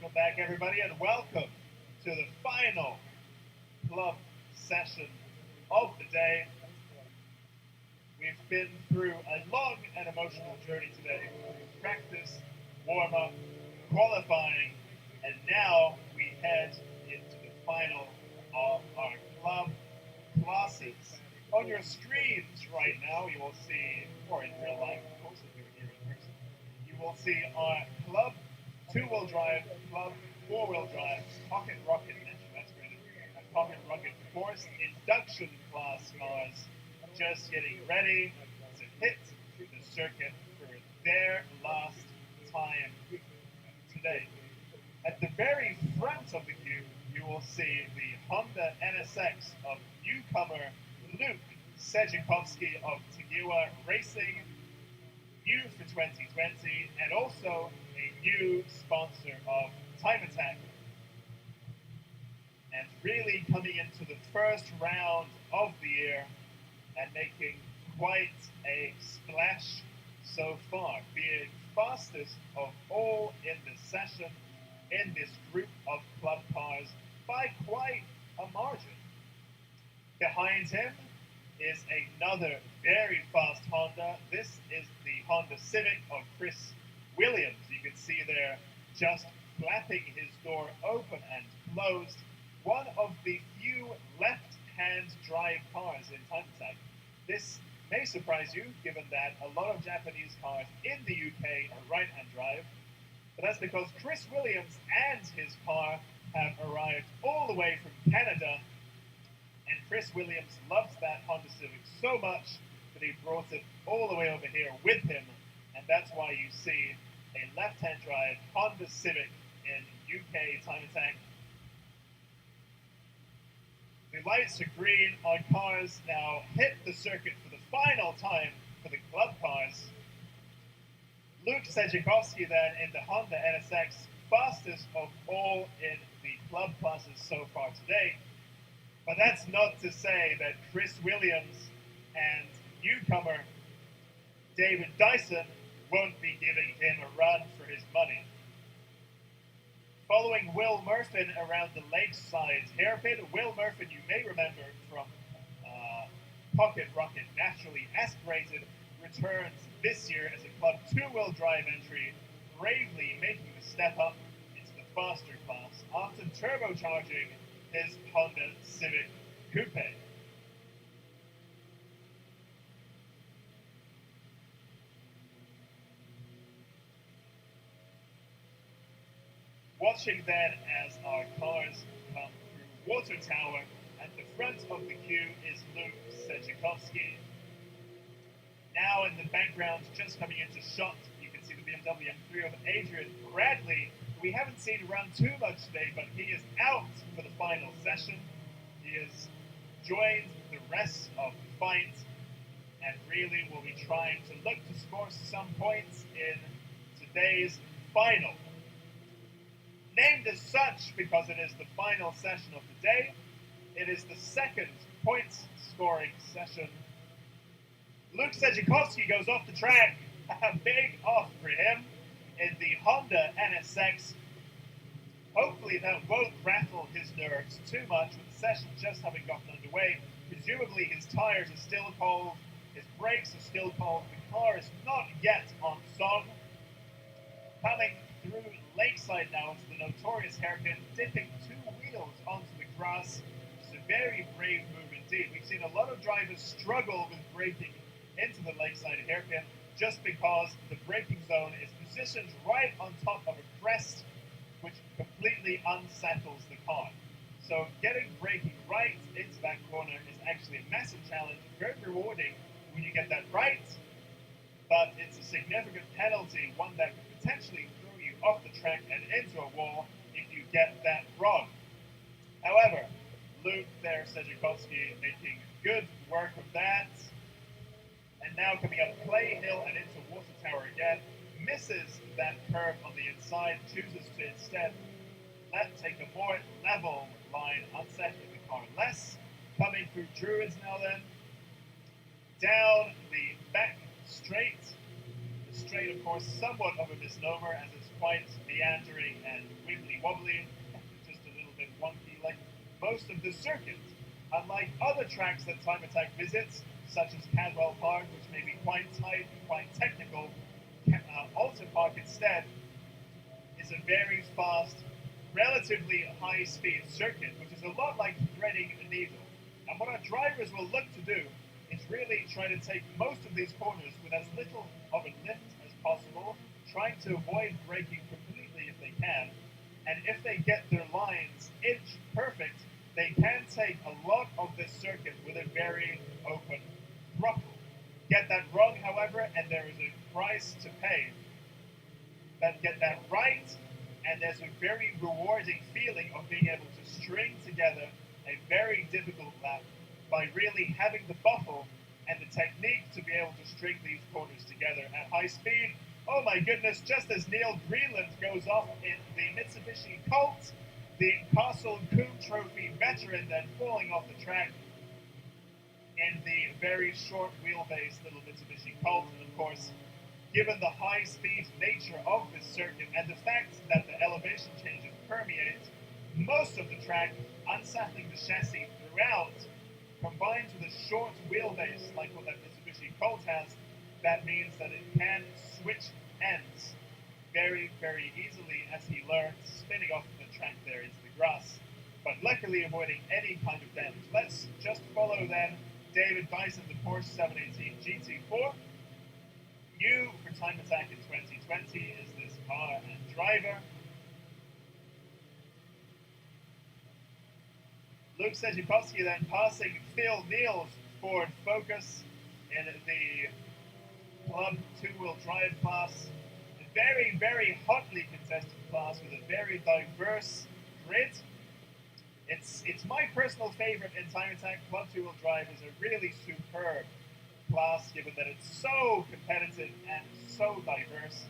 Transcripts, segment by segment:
Welcome back, everybody, and welcome to the final club session of the day. We've been through a long and emotional journey today. Practice, warm up, qualifying, and now we head into the final of our club classes. On your screens right now, you will see, or in real life, of course, if you're here in person, you will see our club two-wheel drive, club four-wheel drive, pocket rocket engine, that's great, and pocket rocket forced induction class cars just getting ready to hit the circuit for their last time today. At the very front of the queue, you will see the Honda NSX of newcomer Luke Sejikovsky of Tegiwa Racing, new for 2020, and also a new sponsor of Time Attack. And really coming into the first round of the year and making quite a splash so far, being fastest of all in this session, in this group of club cars, by quite a margin. Behind him is another very fast Honda. This is the Honda Civic of Chris Williams. You can see there just flapping his door open and closed. One of the few left-hand drive cars in Time Attack. This may surprise you, given that a lot of Japanese cars in the UK are right-hand drive. But that's because Chris Williams and his car have arrived all the way from Canada. And Chris Williams loves that Honda Civic so much that he brought it all the way over here with him. And that's why you see a left-hand drive Honda Civic in UK Time Attack. The lights are green. Our cars now hit the circuit for the final time for the club cars. Luke Sejikovsky then in the Honda NSX, fastest of all in the club classes so far today. But that's not to say that Chris Williams and newcomer David Dyson won't be giving him a run for his money. Following Will Murfin around the Lakeside hairpin, Will Murfin you may remember from Pocket Rocket Naturally Aspirated, returns this year as a club two-wheel drive entry, bravely making the step up into the faster class after turbocharging his Honda Civic Coupe. Watching then as our cars come through Water Tower, at the front of the queue is Luke Sejikovsky. Now in the background, just coming into shot, you can see the BMW M3 of Adrian Bradley, who we haven't seen run too much today, but he is out for the final session. He has joined the rest of the fight and really will be trying to look to score some points in today's final. Named as such because it is the final session of the day, it is the second points scoring session. Luke Sejikovsky goes off the track, a big off for him in the Honda NSX. Hopefully that won't rattle his nerves too much with the session just having gotten underway. Presumably his tires are still cold, his brakes are still cold, the car is not yet on song. Coming through Lakeside now into the notorious hairpin, dipping two wheels onto the grass. It's a very brave move indeed. We've seen a lot of drivers struggle with braking into the Lakeside hairpin just because the braking zone is positioned right on top of a crest, which completely unsettles the car. So getting braking right into that corner is actually a massive challenge, very rewarding when you get that right, but it's a significant penalty, one that could potentially throw you off the track and into a wall if you get that wrong. However, Luke there, Sejikovsky, making good work of that. And now coming up Clay Hill and into Water Tower again, misses that curve on the inside, chooses to instead take a more level line, unsettling the car less. Coming through Druids now then, down the back straight. The straight, of course, somewhat of a misnomer as it's quite meandering and wibbly wobbly, just a little bit wonky, like most of the circuit. Unlike other tracks that Time Attack visits, such as Cadwell Park, which may be quite tight and quite technical, Oulton Park instead is a very fast, relatively high-speed circuit, which is a lot like threading a needle. And what our drivers will look to do is really try to take most of these corners with as little of a lift as possible, trying to avoid braking completely if they can. And if they get their lines inch perfect, they can take a lot of this circuit with a very open throttle. Get that wrong, however, and there is a price to pay. But get that right, and there's a very rewarding feeling of being able to string together a very difficult lap by really having the buffer and the technique to be able to string these corners together at high speed. Oh my goodness, just as Neil Greenland goes off in the Mitsubishi Colt, the Castle Coombe Trophy veteran then falling off the track in the very short wheelbase little Mitsubishi Colt. And of course, given the high-speed nature of this circuit and the fact that the elevation changes permeate most of the track, unsettling the chassis throughout, combined with a short wheelbase like what that Mitsubishi Colt has, that means that it can switch ends very, very easily as he learns, spinning off the track there into the grass, but luckily avoiding any kind of damage. Let's just follow then David Dyson, the Porsche 718 GT4. New for Time Attack in 2020 is this car and driver. Luke Sejikowski then passing Phil Neal's Ford Focus in the Club two-wheel drive class. A very, very hotly contested class with a very diverse grid. It's my personal favorite in Time Attack. Club two-wheel drive is a really superb class, given that it's so competitive and so diverse.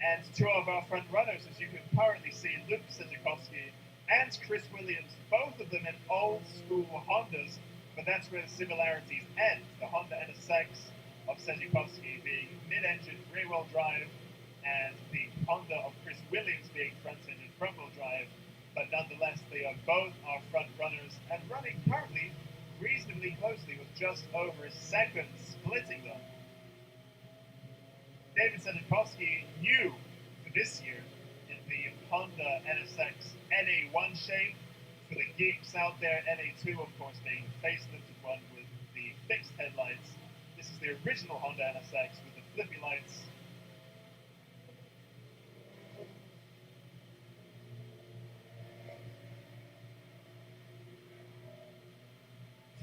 And two of our front runners, as you can currently see, Luke Sejikowski and Chris Williams, both of them in old school Hondas, but that's where the similarities end. The Honda NSX of Sejikowski being mid-engine rear-wheel drive, and the Honda of Chris Williams being front-engine front-wheel drive. But nonetheless, they are both our front runners and running currently reasonably closely with just over a second splitting them. David Sejikowski new for this year in the Honda NSX NA1 shape. For the geeks out there, NA2 of course being the facelifted one with the fixed headlights. This is the original Honda NSX with the flippy lights.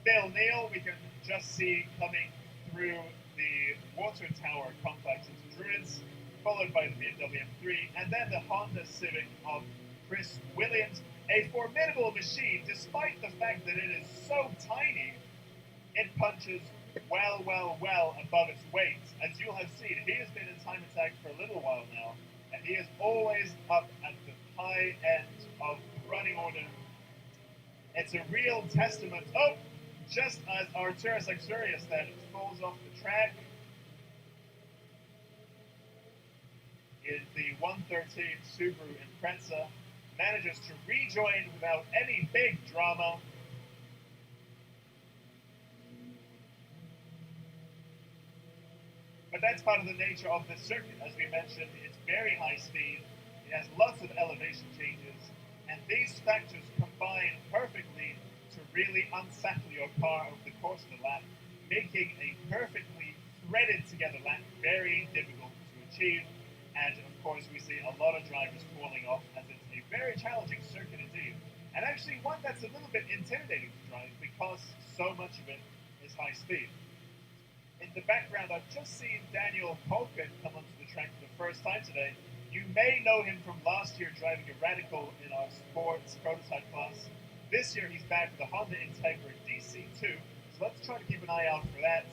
Phil Neal, we can just see coming through the water tower complex into Druids, followed by the BMW M3, and then the Honda Civic of Chris Williams. A formidable machine, despite the fact that it is so tiny, it punches well above its weight. As you'll have seen, he has been in Time Attack for a little while now, and he is always up at the high end of the running order. It's a real testament. Oh, just as Arturus Axurius then falls off the track in the 113 Subaru Impreza, manages to rejoin without any big drama. But that's part of the nature of this circuit. As we mentioned, it's very high speed, it has lots of elevation changes, and these factors combine perfectly to really unsettle your car over the course of the lap, making a perfectly threaded together lap very difficult to achieve. And of course, we see a lot of drivers falling off as it's a very challenging circuit indeed. And actually one that's a little bit intimidating to drive because so much of it is high speed. In the background, I've just seen Daniel Colkin come onto the track for the first time today. You may know him from last year driving a Radical in our sports prototype class. This year he's back with the Honda Integra DC2, so let's try to keep an eye out for that.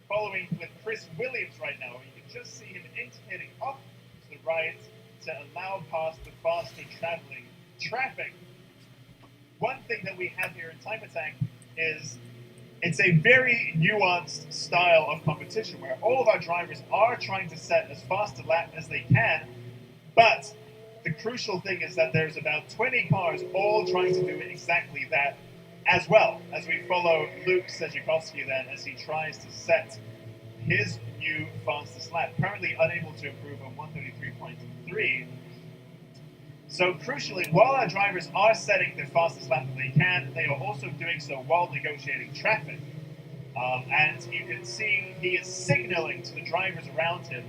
Following with Chris Williams right now, you can just see him indicating up to the right to allow past the faster traveling traffic. One thing that we have here in Time Attack is It's a very nuanced style of competition where all of our drivers are trying to set as fast a lap as they can, but the crucial thing is that there's about 20 cars all trying to do exactly that as well, as we follow Luke Sejikowski then as he tries to set his new fastest lap, currently unable to improve on 133.3. So crucially, while our drivers are setting their fastest lap that they can, they are also doing so while negotiating traffic. And you can see he is signaling to the drivers around him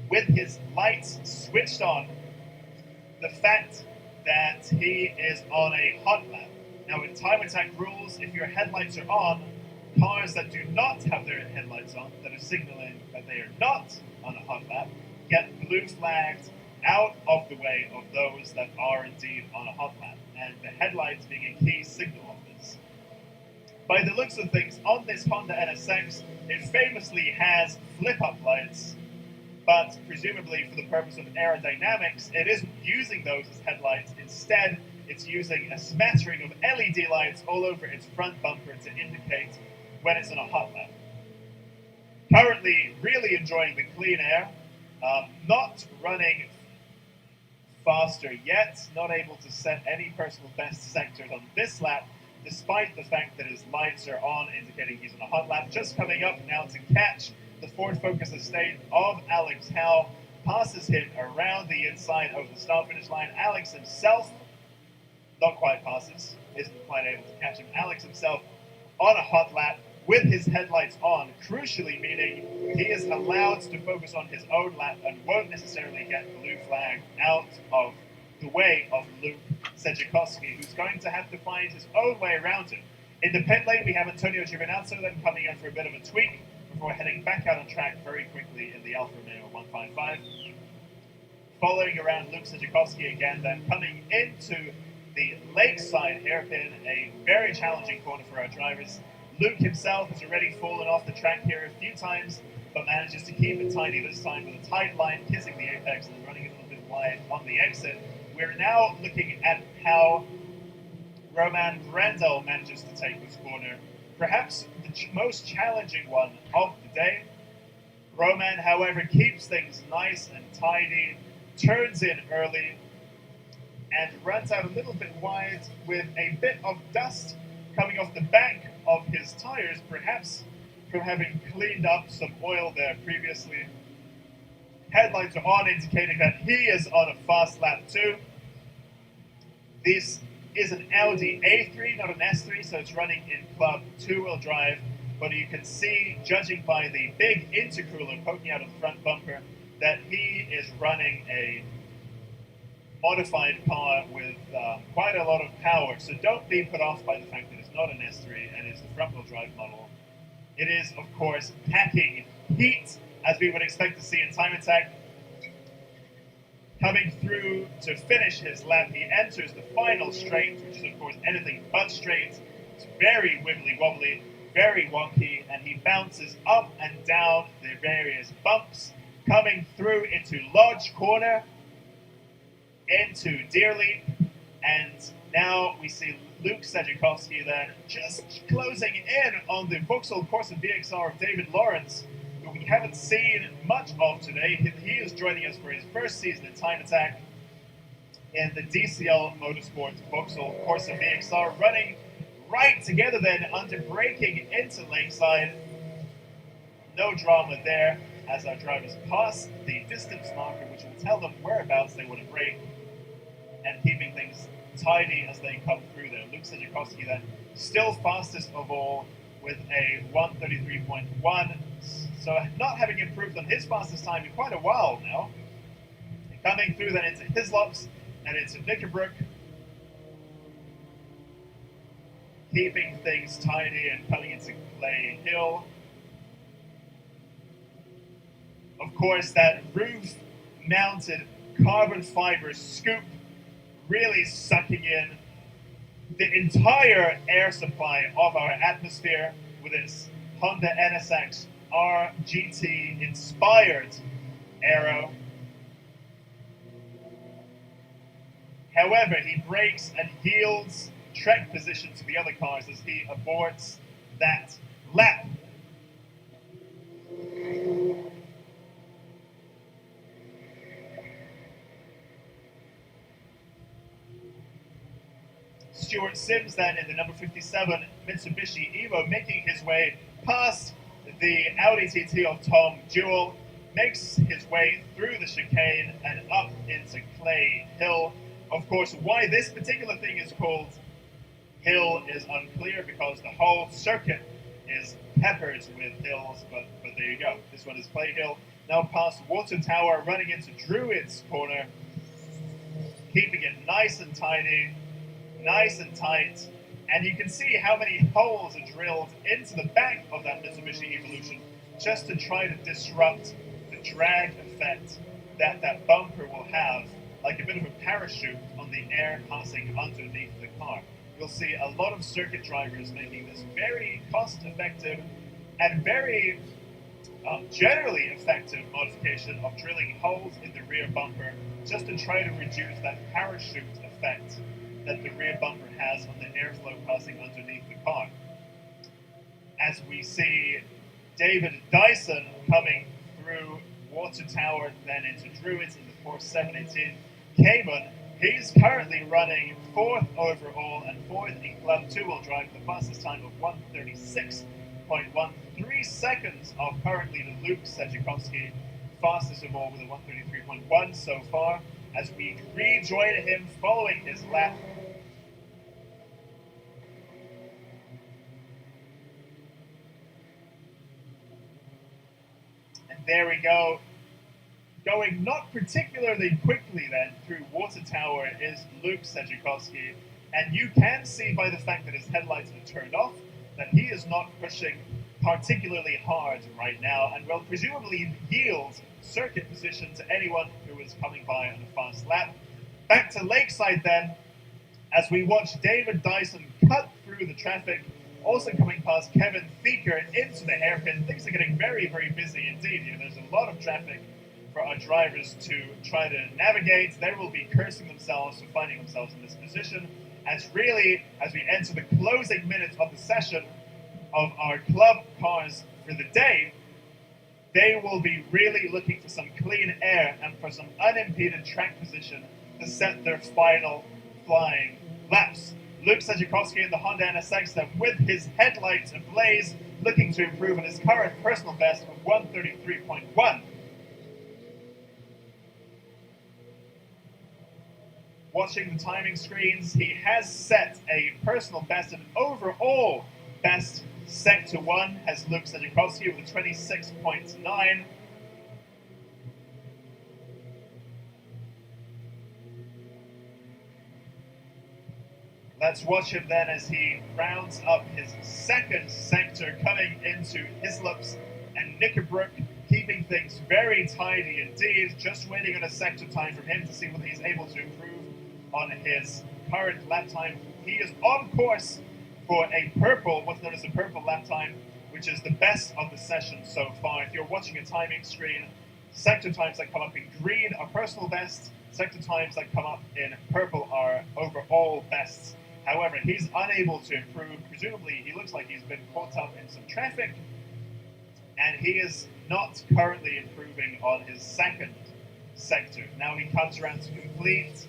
with his lights switched on the fact that he is on a hot lap. Now, in time attack rules, if your headlights are on, cars that do not have their headlights on, that are signaling that they are not on a hot lap, get blue flagged out of the way of those that are indeed on a hot lap, and the headlights being a key signal of this. By the looks of things, on this Honda NSX, it famously has flip-up lights, but presumably for the purpose of aerodynamics, it isn't using those as headlights. Instead, it's using a smattering of LED lights all over its front bumper to indicate when it's in a hot lap. Currently, really enjoying the clean air, not running faster yet, not able to set any personal best sectors on this lap, despite the fact that his lights are on, indicating he's on a hot lap. Just coming up now to catch the Ford Focus Estate of Alex Howe, passes him around the inside of the start-finish line. Alex himself, not quite passes, isn't quite able to catch him. Alex himself on a hot lap with his headlights on, crucially meaning he is allowed to focus on his own lap and won't necessarily get blue flag out of the way of Luke Sejikowski, who's going to have to find his own way around him. In the pit lane, we have Antonio Giovinazzo then coming in for a bit of a tweak before heading back out on track very quickly in the Alfa Romeo 155. Following around Luke Sejikowski again, then coming into the Lakeside hairpin, a very challenging corner for our drivers. Luke himself has already fallen off the track here a few times, but manages to keep it tidy this time with a tight line kissing the apex and running a little bit wide on the exit. We're now looking at how Roman Grandel manages to take this corner, perhaps the most challenging one of the day. Roman, however, keeps things nice and tidy, turns in early, and runs out a little bit wide with a bit of dust coming off the back of his tires, perhaps from having cleaned up some oil there previously. Headlights are on, indicating that he is on a fast lap too. This is an Audi A3, not an S3, so it's running in club two-wheel drive, but you can see, judging by the big intercooler poking out of the front bumper, that he is running a modified car with quite a lot of power. So don't be put off by the fact that it's not an S3 and it's a front-wheel drive model. It is, of course, packing heat, as we would expect to see in Time Attack. Coming through to finish his lap, he enters the final straight, which is, of course, anything but straight. It's very wibbly-wobbly, very wonky, and he bounces up and down the various bumps, coming through into Lodge Corner, into Deerleap, and now we see Luke Sejikowski then just closing in on the Vauxhall Corsa VXR of David Lawrence, who we haven't seen much of today. He is joining us for his first season in Time Attack in the DCL Motorsports Vauxhall Corsa VXR, running right together then under braking into Lakeside. No drama there as our drivers pass the distance marker, which will tell them whereabouts they want to brake, and keeping things tidy as they come through there. Luke Sejikowski then still fastest of all with a 133.1, so not having improved on his fastest time in quite a while now. And coming through then into Hislops and into Knickerbrook, keeping things tidy and coming into Clay Hill. Of course, that roof-mounted carbon fiber scoop really sucking in the entire air supply of our atmosphere with its Honda NSX RGT inspired aero. However, he brakes and yields track position to the other cars as he aborts that lap. Stuart Sims then in the number 57 Mitsubishi Evo making his way past the Audi TT of Tom Jewell, makes his way through the chicane and up into Clay Hill. Of course, why this particular thing is called Hill is unclear because the whole circuit is peppered with hills, but there you go. This one is Clay Hill. Now past Water Tower, running into Druids Corner, keeping it nice and tidy, nice and tight, and you can see how many holes are drilled into the back of that Mitsubishi Evolution just to try to disrupt the drag effect that that bumper will have, like a bit of a parachute on the air passing underneath the car. You'll see a lot of circuit drivers making this very cost-effective and very generally effective modification of drilling holes in the rear bumper just to try to reduce that parachute effect that the rear bumper has on the airflow passing underneath the car. As we see David Dyson coming through Water Tower, then into Druids in the Porsche 718 Cayman, he's currently running 4th overall and 4th in Club 2-wheel drive, the fastest time of 1:36.13 seconds of current leader Luke Sejikovsky, fastest of all with a 1:33.1 so far. As we rejoin him following his lap. And there we go. Going not particularly quickly then through Water Tower is Luke Sejikovsky. And you can see by the fact that his headlights are turned off that he is not pushing particularly hard right now and will presumably yield circuit position to anyone who is coming by on a fast lap. Back to Lakeside then, as we watch David Dyson cut through the traffic, also coming past Kevin Thieker into the hairpin. Things are getting very, very busy indeed here. There's a lot of traffic for our drivers to try to navigate. They will be cursing themselves for finding themselves in this position, as really, as we enter the closing minutes of the session of our club cars for the day, they will be really looking for some clean air and for some unimpeded track position to set their final flying laps. Luke Sejikovsky in the Honda NSX then with his headlights ablaze, looking to improve on his current personal best of 1:33.1. Watching the timing screens, he has set a personal best and overall best Sector 1 has Luke Sejikovsky with a 26.9. Let's watch him then as he rounds up his second sector, coming into Hislops and Knickerbrook, keeping things very tidy indeed. Just waiting on a sector time from him to see whether he's able to improve on his current lap time. He is on course for a purple, what's known as a purple lap time, which is the best of the session so far. If you're watching a timing screen, sector times that come up in green are personal bests, sector times that come up in purple are overall bests. However, he's unable to improve. Presumably, he looks like he's been caught up in some traffic, and he is not currently improving on his second sector. Now he comes around to complete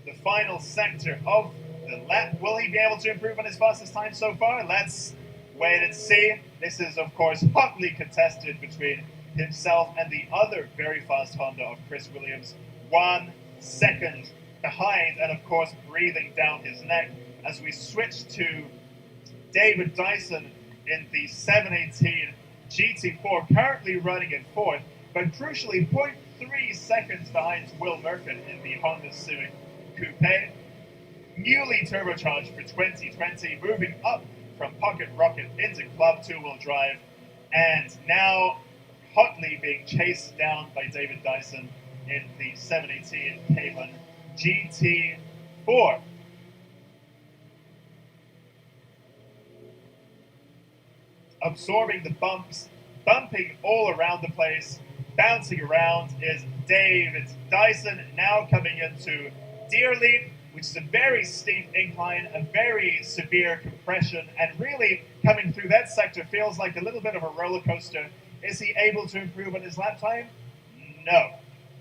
the final sector of the lap. Will he be able to improve on his fastest time so far? Let's wait and see. This is, of course, hotly contested between himself and the other very fast Honda of Chris Williams. 1 second behind, and of course, breathing down his neck as we switch to David Dyson in the 718 GT4, currently running in 4th, but crucially 0.3 seconds behind Will Murphy in the Honda Civic Coupe. Newly turbocharged for 2020, moving up from Pocket Rocket into Club 2-wheel drive, and now hotly being chased down by David Dyson in the 718 Cayman GT4. Absorbing the bumps, bumping all around the place, bouncing around is David Dyson, now coming into Deer Leap, which is a very steep incline, a very severe compression, and really coming through that sector feels like a little bit of a roller coaster. Is he able to improve on his lap time? No.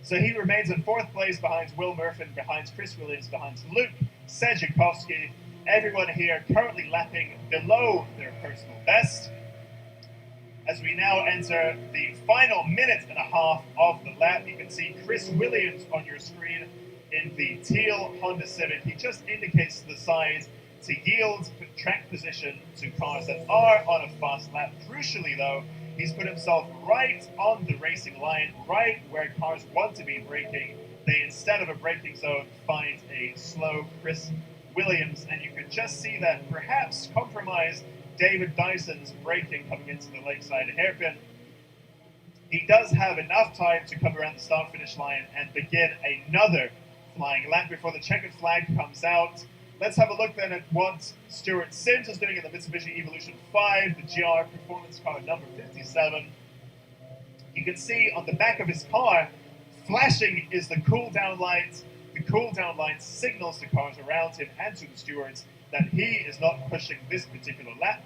So he remains in 4th place behind Will Murphin, behind Chris Williams, behind Luke Sejikovsky. Everyone here currently lapping below their personal best. As we now enter the final minute and a half of the lap, you can see Chris Williams on your screen in the teal Honda Civic. He just indicates to the side to yield track position to cars that are on a fast lap. Crucially though, he's put himself right on the racing line, right where cars want to be braking. They, instead of a braking zone, find a slow Chris Williams, and you can just see that perhaps compromise David Dyson's braking coming into the Lakeside hairpin. He does have enough time to come around the start-finish line and begin another flying lap before the checkered flag comes out. Let's have a look then at what Stuart Sims is doing in the Mitsubishi Evolution 5, the GR performance car number 57. You can see on the back of his car, flashing is the cool-down light. The cool-down light signals to cars around him and to the stewards that he is not pushing this particular lap.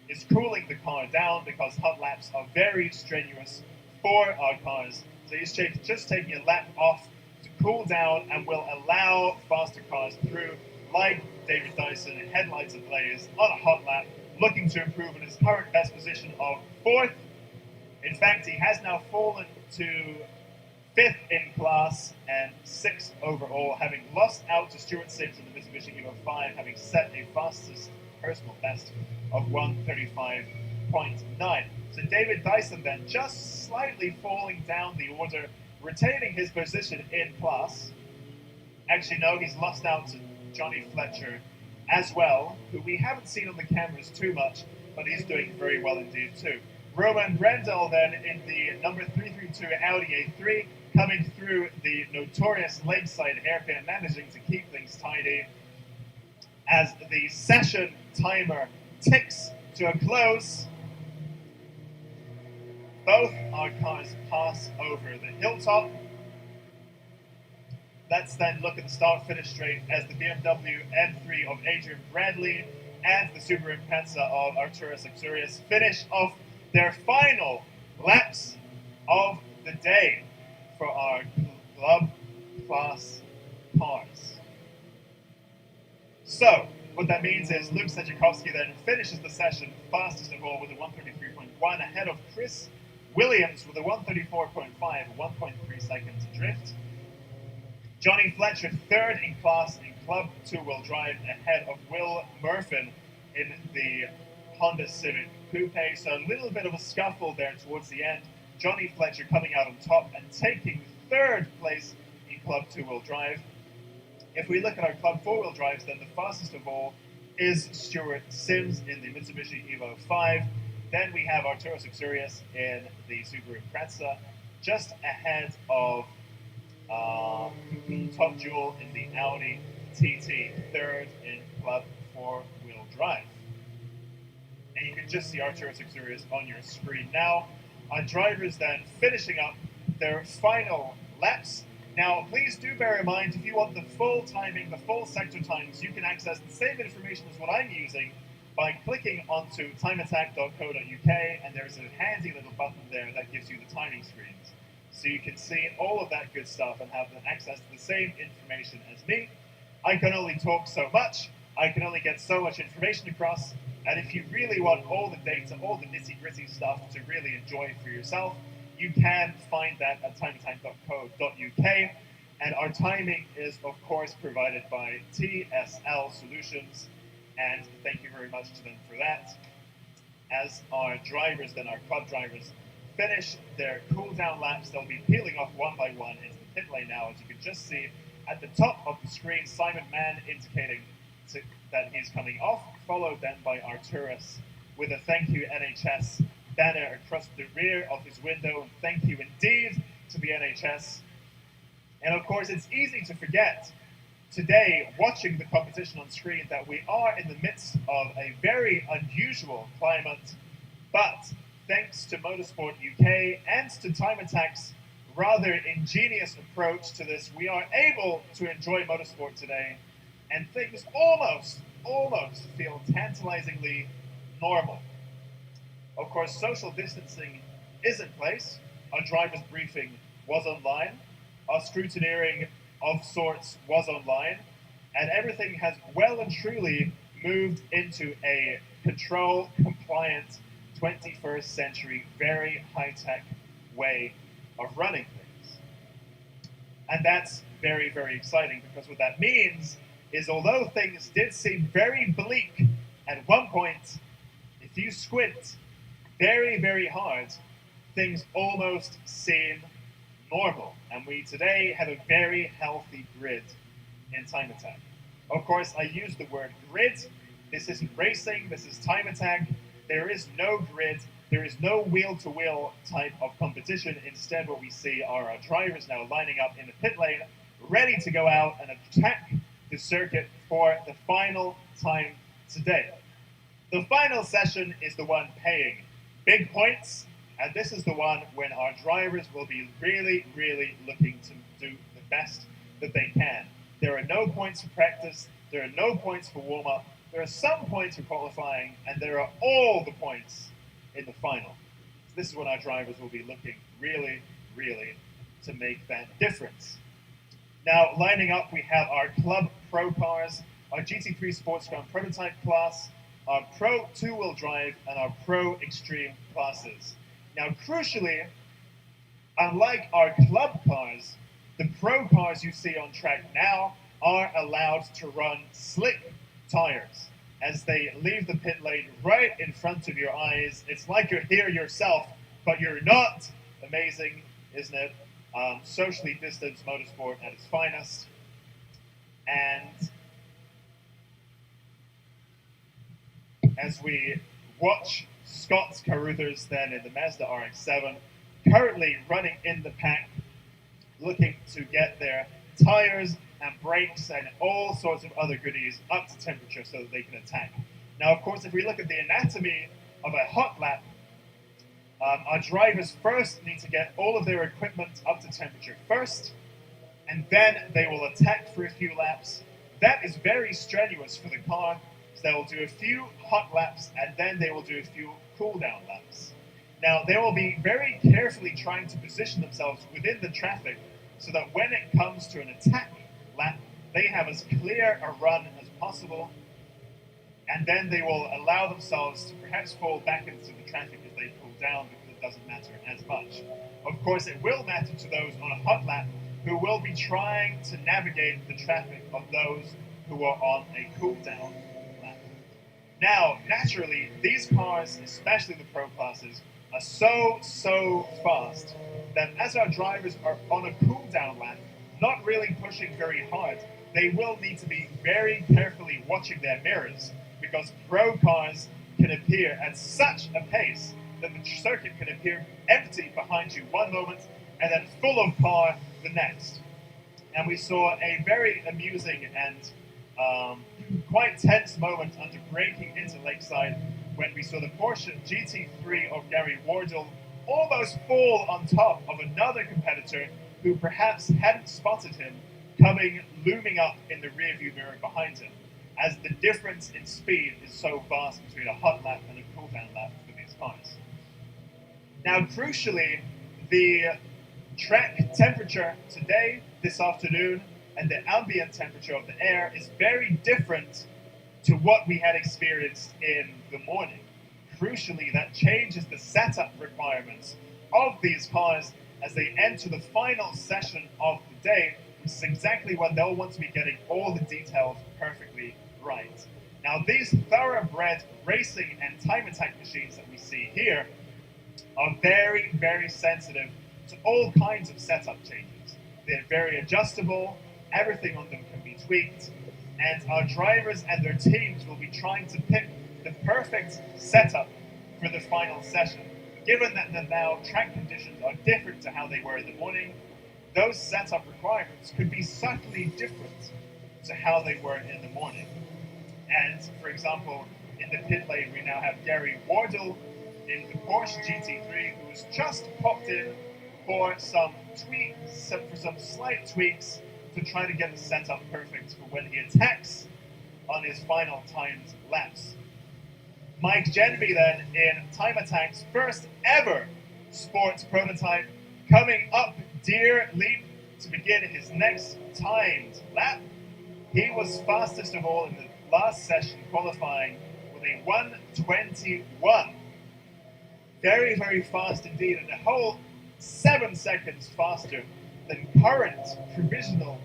It's cooling the car down because hot laps are very strenuous for our cars. So he's just taking a lap off to cool down and will allow faster cars through, like David Dyson, headlights ablaze on a hot lap, looking to improve in his current best position of 4th. In fact, he has now fallen to 5th in class and 6th overall, having lost out to Stuart Sims in the Mitsubishi Evo 5, having set a fastest personal best of 1:35.9. So David Dyson then just slightly falling down the order, retaining his position in class. Actually, no, he's lost out to Johnny Fletcher as well, who we haven't seen on the cameras too much, but he's doing very well indeed too. Roman Brendel then in the number 332 Audi A3, coming through the notorious Lakeside hairpin, managing to keep things tidy as the session timer ticks to a close. Both our cars pass over the hilltop. Let's then look at the start-finish straight as the BMW M3 of Adrian Bradley and the Subaru Impreza of Arturus Exurius finish off their final laps of the day for our club class cars. So, what that means is Luke Sejikovsky then finishes the session fastest of all with a 133.1 ahead of Chris Williams with a 134.5, 1.3 seconds drift. Johnny Fletcher, 3rd in class in Club 2-wheel drive, ahead of Will Murphin in the Honda Civic Coupe. So a little bit of a scuffle there towards the end. Johnny Fletcher coming out on top and taking 3rd place in Club 2-wheel drive. If we look at our Club 4-wheel drives, then the fastest of all is Stuart Sims in the Mitsubishi Evo 5. Then we have Arturus Exurius in the Subaru Impreza, just ahead of Top Jewel in the Audi TT, 3rd in Club 4-wheel drive. And you can just see Arturus Exurius on your screen now. Our drivers then finishing up their final laps. Now, please do bear in mind, if you want the full timing, the full sector times, you can access the same information as what I'm using by clicking onto timeattack.co.uk, and there's a handy little button there that gives you the timing screens. So you can see all of that good stuff and have access to the same information as me. I can only talk so much, I can only get so much information across, and if you really want all the data, all the nitty-gritty stuff to really enjoy for yourself, you can find that at timeattack.co.uk. And our timing is, of course, provided by TSL Solutions, and thank you very much to them for that. As our drivers, then our club drivers, finish their cool-down laps, they'll be peeling off one by one into the pit lane now, as you can just see at the top of the screen, Simon Mann indicating that he's coming off, followed then by Arturus with a thank you NHS banner across the rear of his window, and thank you indeed to the NHS. And of course, it's easy to forget today, watching the competition on screen, that we are in the midst of a very unusual climate, but thanks to Motorsport UK and to Time Attack's rather ingenious approach to this, we are able to enjoy motorsport today and things almost feel tantalizingly normal. Of course, social distancing is in place. Our driver's briefing was online. Our scrutineering of sorts was online. And everything has well and truly moved into a control compliant 21st century, very high tech way of running things. And that's very, very exciting because what that means is although things did seem very bleak at one point, if you squint very, very hard, things almost seem normal. And we today have a very healthy grid in Time Attack. Of course, I use the word grid. This isn't racing, this is Time Attack. There is no grid, there is no wheel-to-wheel type of competition. Instead, what we see are our drivers now lining up in the pit lane, ready to go out and attack the circuit for the final time today. The final session is the one paying big points, and this is the one when our drivers will be really, really looking to do the best that they can. There are no points for practice, there are no points for warm-up, there are some points for qualifying, and there are all the points in the final. So this is when our drivers will be looking really, really to make that difference. Now, lining up, we have our Club Pro cars, our GT3 Sports Ground Prototype class, our Pro two-wheel drive, and our Pro Extreme classes. Now, crucially, unlike our club cars, the Pro cars you see on track now are allowed to run slick tires as they leave the pit lane right in front of your eyes. It's like you're here yourself, but you're not. Amazing, isn't it? Socially distanced motorsport at its finest. And as we watch Scott's Caruthers then in the Mazda RX-7, currently running in the pack, looking to get their tires and brakes and all sorts of other goodies up to temperature so that they can attack. Now, of course, if we look at the anatomy of a hot lap, our drivers first need to get all of their equipment up to temperature first, and then they will attack for a few laps. That is very strenuous for the car, so they will do a few hot laps, and then they will do a few cool-down laps. Now, they will be very carefully trying to position themselves within the traffic so that when it comes to an attack lap, they have as clear a run as possible, and then they will allow themselves to perhaps fall back into the traffic as they cool down because it doesn't matter as much. Of course, it will matter to those on a hot lap who will be trying to navigate the traffic of those who are on a cool down lap. Now, naturally, these cars, especially the Pro classes, are so fast that as our drivers are on a cool down lap, not really pushing very hard, they will need to be very carefully watching their mirrors because Pro cars can appear at such a pace that the circuit can appear empty behind you one moment and then full of car the next. And we saw a very amusing and quite tense moment under braking into Lakeside when we saw the Porsche GT3 of Gary Wardle almost fall on top of another competitor who perhaps hadn't spotted him looming up in the rearview mirror behind him, as the difference in speed is so vast between a hot lap and a cool down lap for these cars. Now, crucially, the track temperature today, this afternoon, and the ambient temperature of the air is very different to what we had experienced in the morning. Crucially, that changes the setup requirements of these cars as they enter the final session of the day, which is exactly when they'll want to be getting all the details perfectly right. Now, these thoroughbred racing and time attack machines that we see here are very, very sensitive to all kinds of setup changes. They're very adjustable, everything on them can be tweaked, and our drivers and their teams will be trying to pick the perfect setup for the final session. Given that the now track conditions are different to how they were in the morning, those setup requirements could be subtly different to how they were in the morning. And for example, in the pit lane, we now have Gary Wardle in the Porsche GT3, who's just popped in for some slight tweaks to try to get the setup perfect for when he attacks on his final timed laps. Mike Genby then in Time Attack's first ever sports prototype, coming up Deer Leap to begin his next timed lap. He was fastest of all in the last session, qualifying with a 1:21. Very, very fast indeed, and a whole 7 seconds faster than current provisional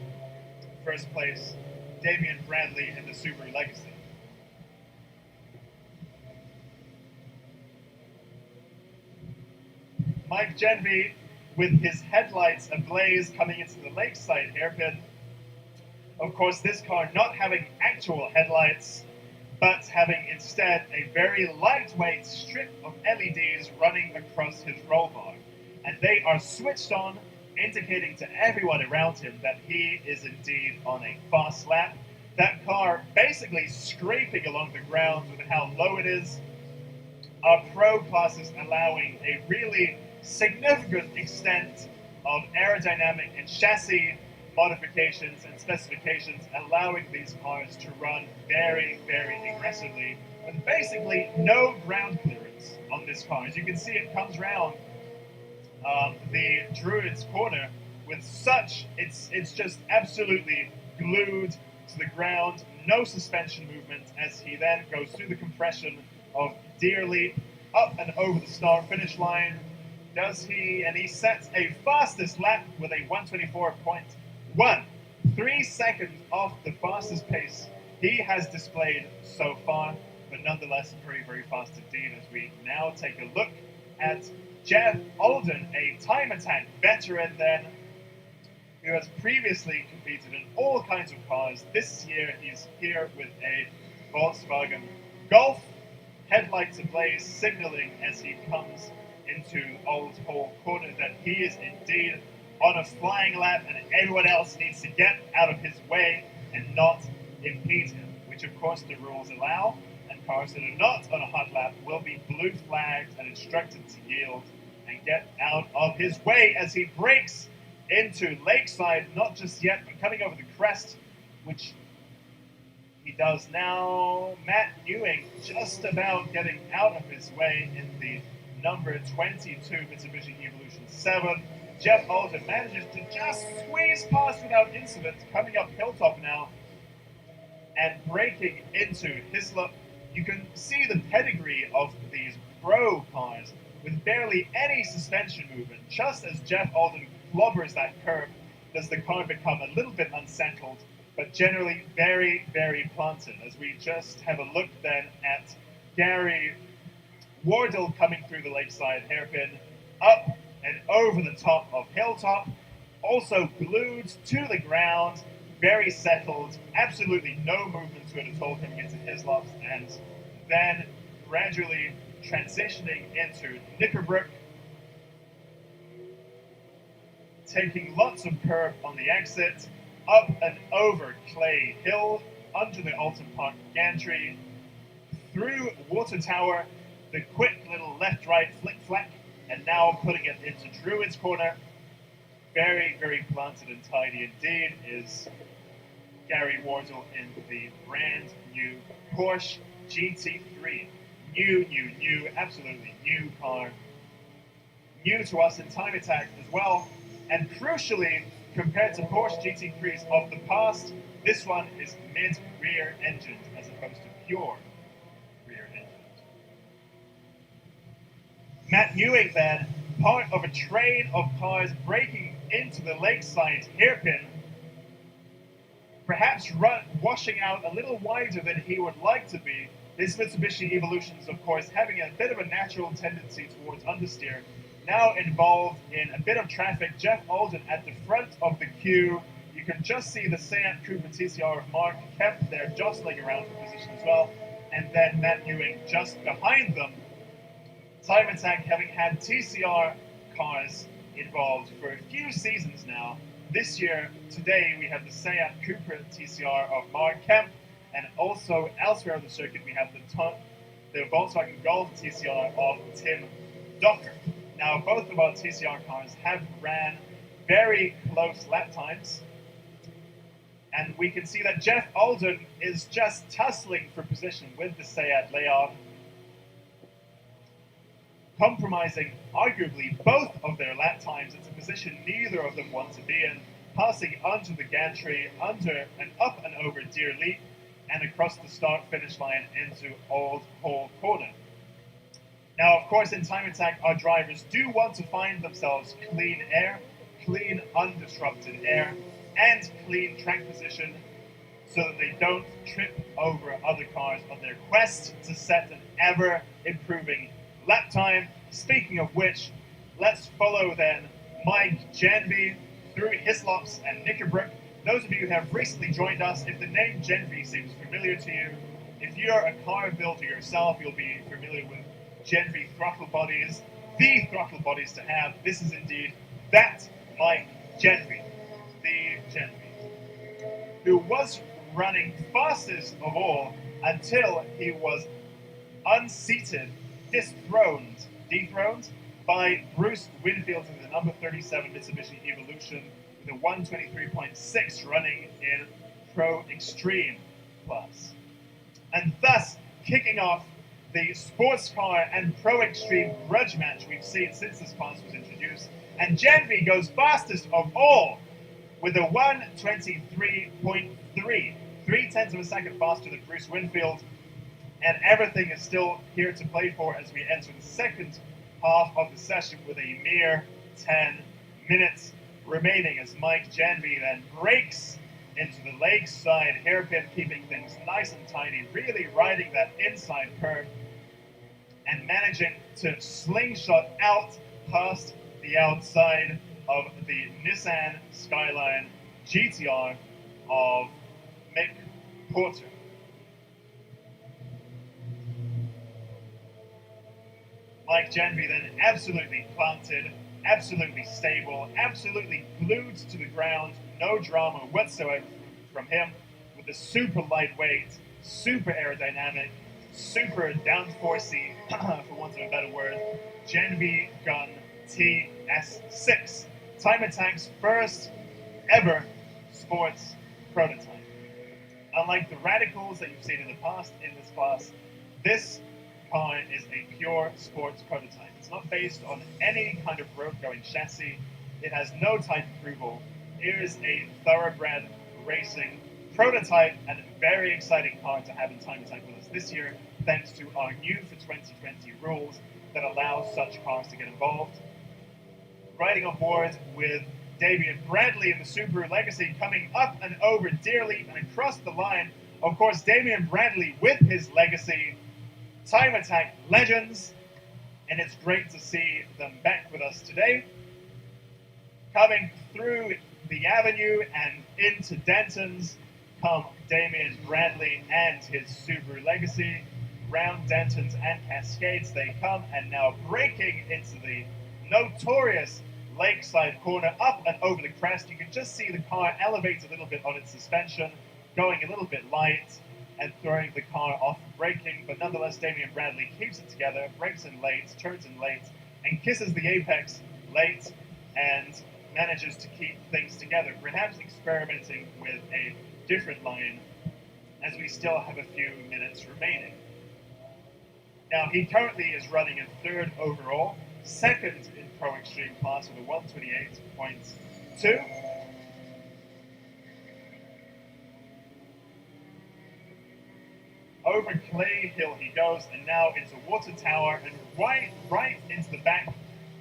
first place Damian Bradley in the Subaru Legacy. Mike Genby with his headlights ablaze coming into the Lakeside hairpin. Of course, this car not having actual headlights, but having instead a very lightweight strip of LEDs running across his roll bar. And they are switched on, indicating to everyone around him that he is indeed on a fast lap. That car basically scraping along the ground with how low it is. Our pro classes allowing a really significant extent of aerodynamic and chassis modifications and specifications, allowing these cars to run very, very aggressively with basically no ground clearance on this car. As you can see, it comes around the Druid's corner with such, it's just absolutely glued to the ground, no suspension movement, as he then goes through the compression of Deer Leap up and over the start finish line. And he sets a fastest lap with a 1:24.1, 3 seconds off the fastest pace he has displayed so far, but nonetheless very, very fast indeed. As we now take a look at Jeff Oulton, a Time Attack veteran then, who has previously competed in all kinds of cars. This year he's here with a Volkswagen Golf, headlights ablaze, signaling as he comes into Old Hall Corner that he is indeed on a flying lap and everyone else needs to get out of his way and not impede him, which of course the rules allow, and cars that are not on a hot lap will be blue flagged and instructed to yield and get out of his way as he breaks into Lakeside, not just yet, but coming over the crest, which he does now. Matt Ewing just about getting out of his way in the number 22 Mitsubishi Evolution 7. Jeff Oulton manages to just squeeze past without incident, coming up Hilltop now and breaking into Hislop. You can see the pedigree of these pro cars with barely any suspension movement. Just as Jeff Oulton clobbers that curb, does the car become a little bit unsettled, but generally very, very planted. As we just have a look then at Gary Wardle coming through the Lakeside hairpin, up and over the top of Hilltop, also glued to the ground, very settled, absolutely no movement to it at all coming into Hislop, and then gradually transitioning into Knickerbrook, taking lots of curb on the exit, up and over Clay Hill, under the Oulton Park gantry, through Water Tower, the quick little left-right flick-flack, and now putting it into Druid's corner. Very, very planted and tidy indeed is Gary Wardle in the brand new Porsche GT3. New, absolutely new car. New to us in Time Attack as well. And crucially, compared to Porsche GT3s of the past, this one is mid-rear engined as opposed to pure rear engined. Matt Ewing then, part of a train of cars breaking into the Lakeside hairpin, perhaps washing out a little wider than he would like to be. His Mitsubishi Evolutions, of course, having a bit of a natural tendency towards understeer, now involved in a bit of traffic. Jeff Oulton at the front of the queue. You can just see the Seat Coupe TCR of Mark Kemp there jostling around for position as well. And then Matt Ewing just behind them. Time Attack having had TCR cars involved for a few seasons now. This year, today, we have the Seat Coupe TCR of Mark Kemp, and also elsewhere on the circuit we have the Volkswagen Golf TCR of Tim Docker. Now, both of our TCR cars have ran very close lap times, And we can see that Jeff Oulton is just tussling for position with the Seat Leon, compromising arguably both of their lap times. It's a position neither of them want to be in, passing under the gantry, under and up and over Deer Leap, and across the start-finish line into Old Hall Corner. Now, of course, in Time Attack, our drivers do want to find themselves clean air, clean undisrupted air, and clean track position so that they don't trip over other cars on their quest to set an ever-improving lap time. Speaking of which, let's follow then Mike Genvy through Hislops and Knickerbrook. Those of you who have recently joined us, if the name Genvy seems familiar to you, if you're a car builder yourself, you'll be familiar with Genvy throttle bodies, the throttle bodies to have. This is indeed that Mike Genvy, the Genvy, who was running fastest of all until he was unseated, dethroned by Bruce Winfield in the number 37 Mitsubishi Evolution with a 123.6 running in Pro Extreme Plus. And thus kicking off the sports car and Pro Extreme grudge match we've seen since this class was introduced. And Genvy goes fastest of all with a 123.3, 0.3 of a second faster than Bruce Winfield. And everything is still here to play for as we enter the second half of the session with a mere 10 minutes remaining as Mike Genvy then breaks into the Lakeside hairpin, keeping things nice and tidy, really riding that inside curve and managing to slingshot out past the outside of the Nissan Skyline GTR of Mick Porter. Mike Genvy then absolutely planted, absolutely stable, absolutely glued to the ground, no drama whatsoever from him, with a super lightweight, super aerodynamic, super downforcey, for want of a better word, Genvy Gun TS6, Time Attack's first ever sports prototype. Unlike the radicals that you've seen in the past in this class, this car is a pure sports prototype. It's not based on any kind of road-going chassis. It has no type approval. It is a thoroughbred racing prototype and a very exciting car to have in Time Attack with us this year, thanks to our new for 2020 rules that allow such cars to get involved. Riding on board with Damian Bradley in the Subaru Legacy, coming up and over Deer Leap and across the line. Of course, Damian Bradley with his Legacy, Time Attack legends, and it's great to see them back with us today. Coming through the avenue and into Denton's come Damian Bradley and his Subaru Legacy. Round Denton's and Cascades they come, and now breaking into the notorious Lakeside corner, up and over the crest. You can just see the car elevate a little bit on its suspension, going a little bit light and throwing the car off braking, but nonetheless Damian Bradley keeps it together, brakes in late, turns in late, and kisses the apex late, and manages to keep things together, perhaps experimenting with a different line as we still have a few minutes remaining. Now, he currently is running in third overall, second in Pro Extreme class with a 128.2. Over Clay Hill he goes, and now into Water Tower, and right into the back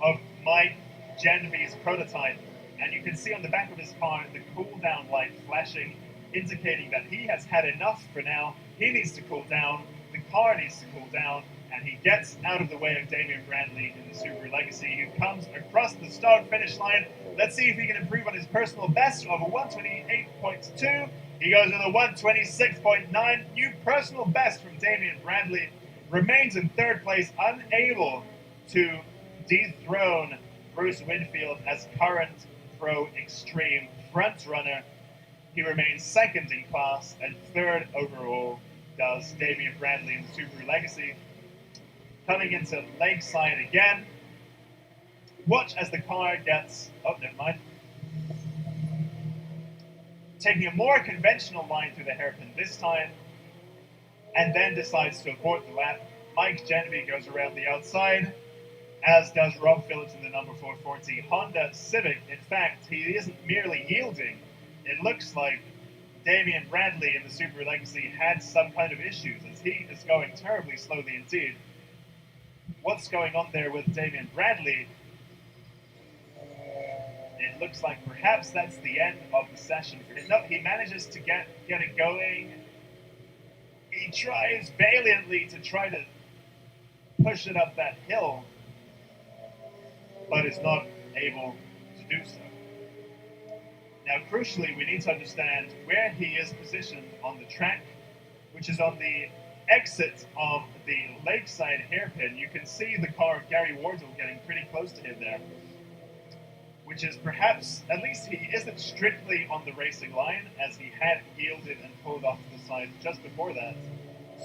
of Mike Genvy's prototype. And you can see on the back of his car the cool down light flashing, indicating that he has had enough for now. He needs to cool down, the car needs to cool down, and he gets out of the way of Damian Bradley in the Subaru Legacy, who comes across the start-finish line. Let's see if he can improve on his personal best of a 128.2. He goes with a 126.9. New personal best from Damian Bradley. Remains in third place, unable to dethrone Bruce Winfield as current Pro Extreme front runner. He remains second in class, and third overall does Damian Bradley in the Subaru Legacy. Coming into Lakeside again. Watch as the car gets... Oh, never mind. taking a more conventional line through the hairpin this time, and then decides to abort the lap. Mike Genevieve goes around the outside, as does Rob Phillips in the number 440 Honda Civic. In fact, he isn't merely yielding. It looks like Damian Bradley in the Subaru Legacy had some kind of issues, as he is going terribly slowly indeed. What's going on there with Damian Bradley? It looks like perhaps that's the end of the session for him. No, he manages to get it going. He tries valiantly to try to push it up that hill, but is not able to do so. Now, crucially, we need to understand where he is positioned on the track, which is on the exit of the Lakeside hairpin. You can see the car of Gary Wardle getting pretty close to him there, which is perhaps, at least he isn't strictly on the racing line, as he had yielded and pulled off to the side just before that.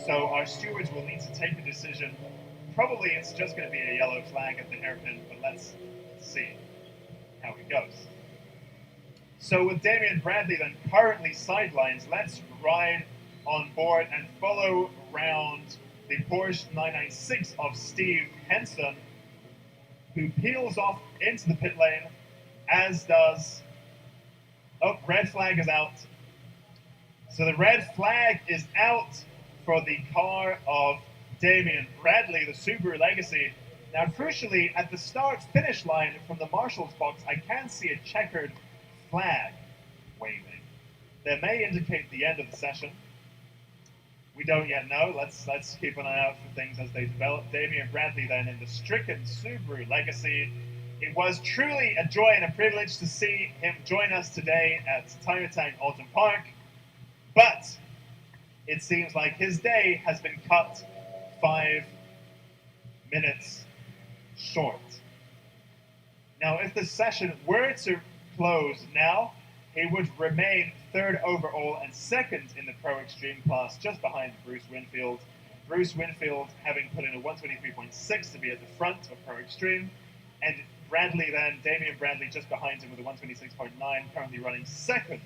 So our stewards will need to take a decision. Probably it's just going to be a yellow flag at the hairpin, but let's see how it goes. So with Damian Bradley then currently sidelines, let's ride on board and follow around the Porsche 996 of Steve Henson, who peels off into the pit lane, as does... Oh, red flag is out. So the red flag is out for the car of Damian Bradley, the Subaru Legacy. Now, crucially, at the start-finish line from the marshal's box, I can see a checkered flag waving. That may indicate the end of the session. We don't yet know. Let's keep an eye out for things as they develop. Damian Bradley then in the stricken Subaru Legacy. It was truly a joy and a privilege to see him join us today at Time Attack Oulton Park, but it seems like his day has been cut 5 minutes short. Now, if the session were to close now, he would remain third overall and second in the Pro Extreme class, just behind Bruce Winfield. Bruce Winfield having put in a 123.6 to be at the front of Pro Extreme, and Bradley then, Damian Bradley, just behind him with a 126.9, currently running second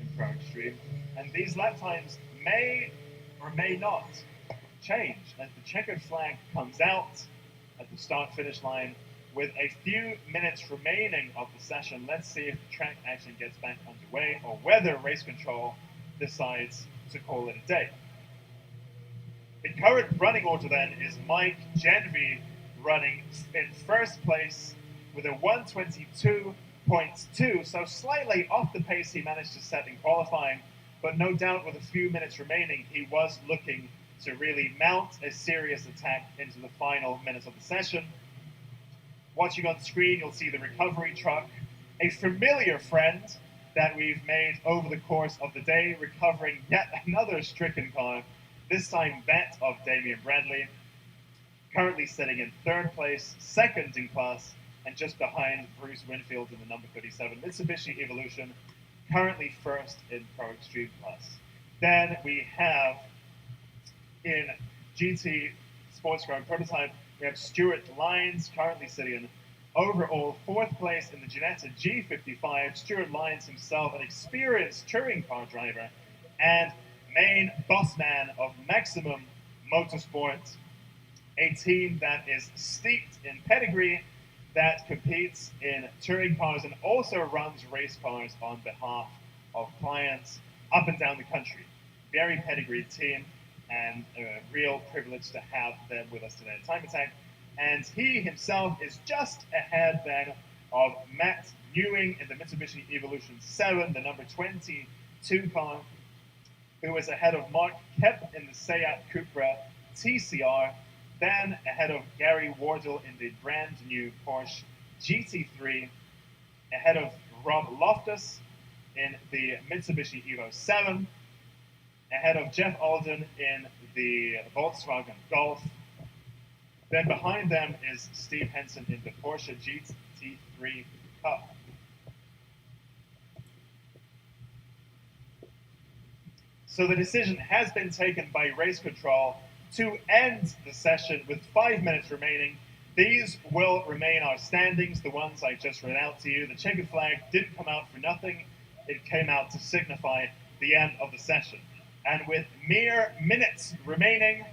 in Pro Extreme. And these lap times may or may not change as the checkered flag comes out at the start-finish line. With a few minutes remaining of the session, let's see if the track actually gets back underway or whether race control decides to call it a day. The current running order then is Mike Genevieve running in first place with a 122.2, so slightly off the pace he managed to set in qualifying, but no doubt with a few minutes remaining, he was looking to really mount a serious attack into the final minutes of the session. Watching on screen, you'll see the recovery truck, a familiar friend that we've made over the course of the day, recovering yet another stricken car, this time that of Damian Bradley, currently sitting in third place, second in class, and just behind Bruce Winfield in the number 37 Mitsubishi Evolution, currently first in Pro Extreme class. Then we have in GT Sports Car and Prototype, we have Stuart Lyons, currently sitting in overall fourth place in the Ginetta G55. Stuart Lyons himself, an experienced touring car driver and main boss man of Maximum Motorsport, a team that is steeped in pedigree, that competes in touring cars and also runs race cars on behalf of clients up and down the country. Very pedigreed team, and a real privilege to have them with us today at Time Attack. And he himself is just ahead then of Matt Ewing in the Mitsubishi Evolution 7, the number 22 car, who is ahead of Mark Kep in the Seat Cupra TCR, then ahead of Gary Wardle in the brand new Porsche GT3, ahead of Rob Loftus in the Mitsubishi Evo 7, ahead of Jeff Alden in the Volkswagen Golf. Then behind them is Steve Henson in the Porsche GT3 Cup. So the decision has been taken by race control to end the session with 5 minutes remaining. These will remain our standings, the ones I just read out to you. The checkered flag didn't come out for nothing. it came out to signify the end of the session. And with mere minutes remaining,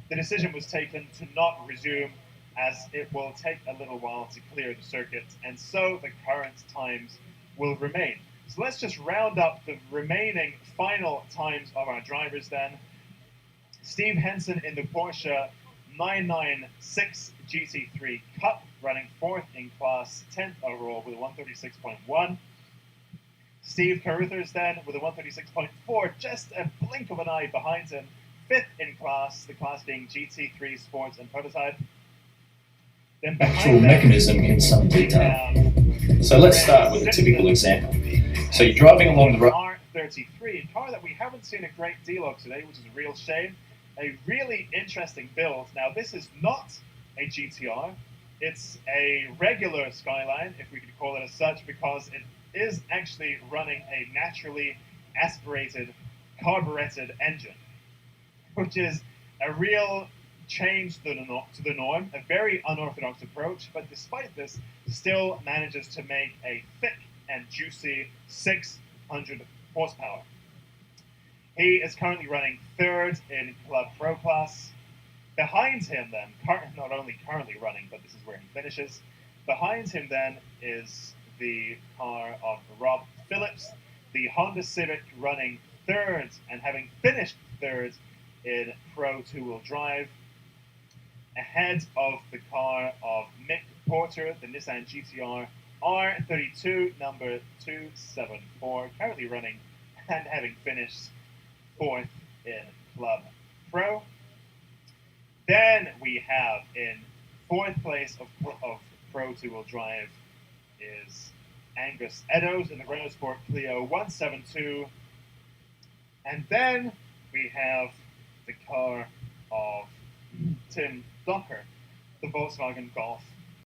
the decision was taken to not resume, as it will take a little while to clear the circuit, and so the current times will remain. So let's just round up the remaining final times of our drivers then. Steve Henson in the Porsche 996 GT3 Cup, running 4th in class, 10th overall with a 136.1. Steve Carruthers then with a 136.4, just a blink of an eye behind him, 5th in class, the class being GT3 Sports and Prototype. Then actual mechanism in some detail. So let's start with a typical example. So you're driving along the road. R33, a car that we haven't seen a great deal of today, which is a real shame. A really interesting build. Now, this is not a GTR. It's a regular Skyline, if we could call it as such, because it is actually running a naturally aspirated, carbureted engine, which is a real change to the norm, a very unorthodox approach, but despite this, still manages to make a thick and juicy 600 horsepower. He is currently running 3rd in Club Pro class. Behind him then, not only currently running, but this is where he finishes, behind him then is the car of Rob Phillips, the Honda Civic, running 3rd and having finished 3rd in Pro 2-wheel drive, ahead of the car of Mick Porter, the Nissan GTR R32 number 274, currently running and having finished 4th in Club Pro. Then we have in 4th place of Pro 2-wheel drive is Angus Eddowes in the Renault Sport Clio 172. And then we have the car of Tim Docker, the Volkswagen Golf